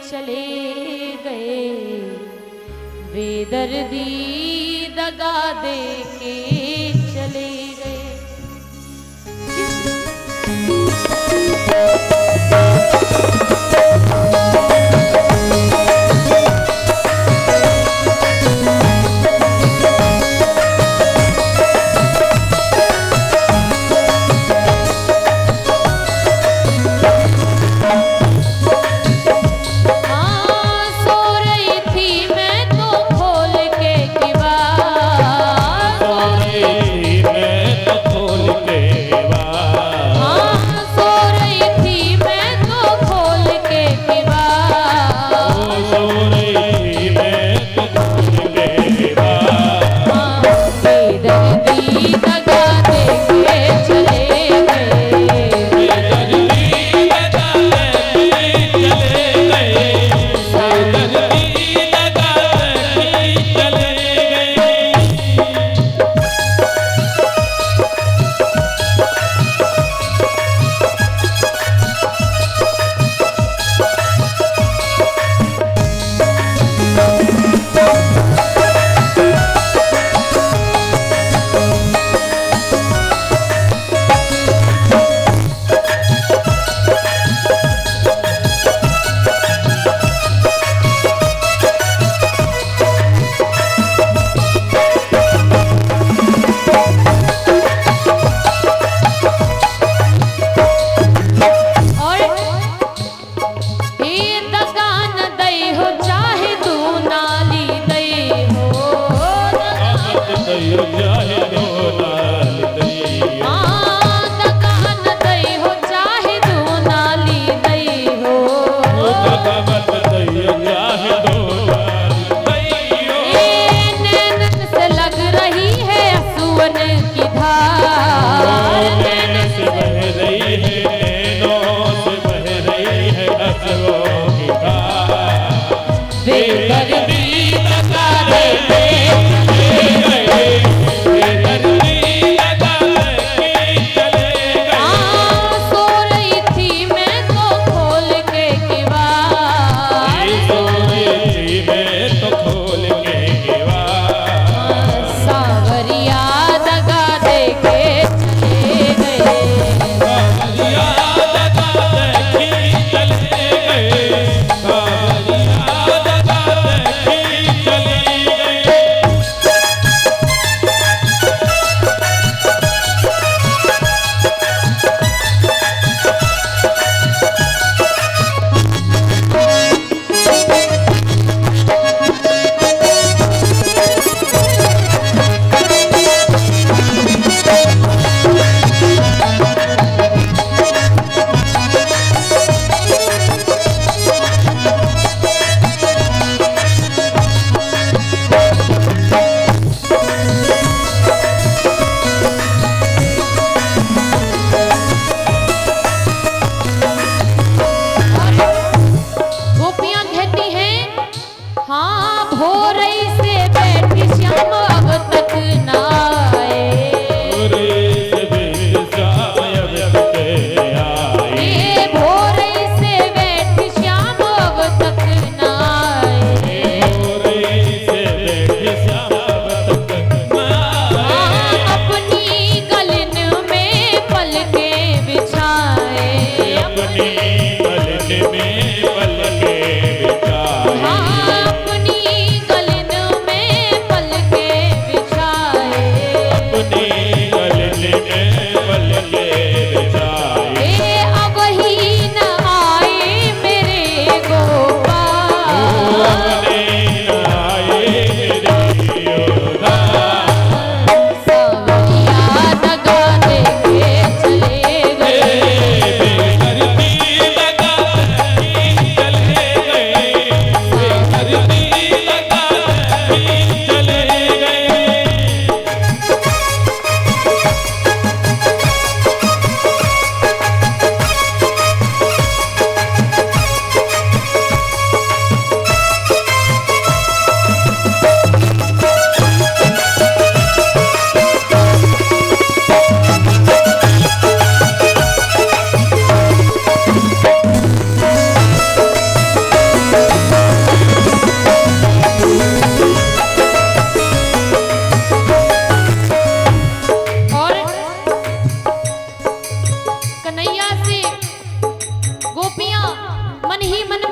चले गए, बेदर्दी दगा दे के चले गए।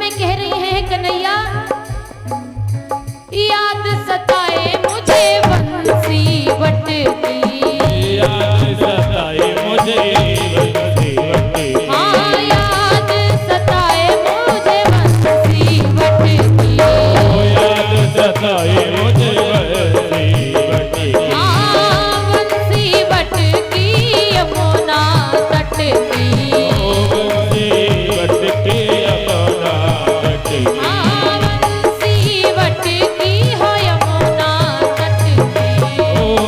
में कह रही हैं कन्हैया, याद सताए मुझे बंसी बट की, याद सताए मुझे बंसी बट की, हाँ याद सताए मुझे बंसी बट की, याद सताए मुझे बंसी बट की, हाँ बंसी बट की यमुना तट की, बंसी बट की यमुना तट की, हाँ बंसी बट की हो यमुना तट की,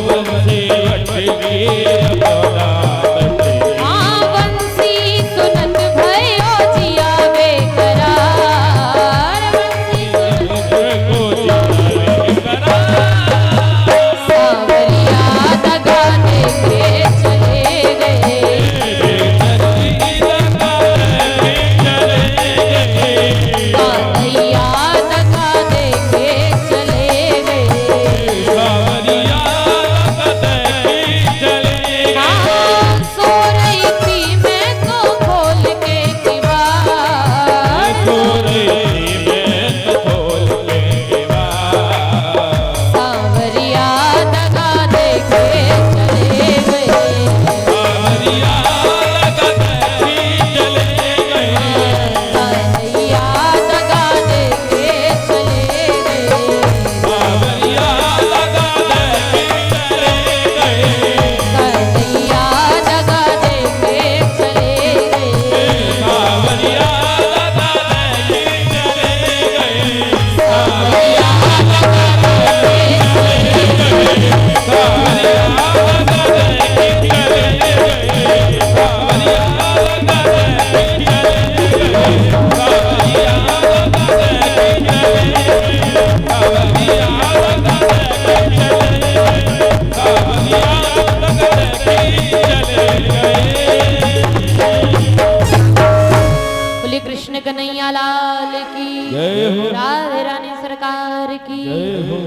बंसी बट की यमुना तट की, हाँ बंसी सुनत भयो जिया बेकरार, बंसी सुनत को जावे करार, सावरिया दगा दे के चले गए, कान्हैया दगा दे के चले गए, हाँ सो रही थी मैं तो खोल के दीवार, सावरिया दगा दे के चले गए, कान्हैया दगा दे के चले गए, कान्हैया दगा दे के चले गए, बोले कृष्ण कन्हैया लाल की जय हो। राधे रानी सरकार की जय हो।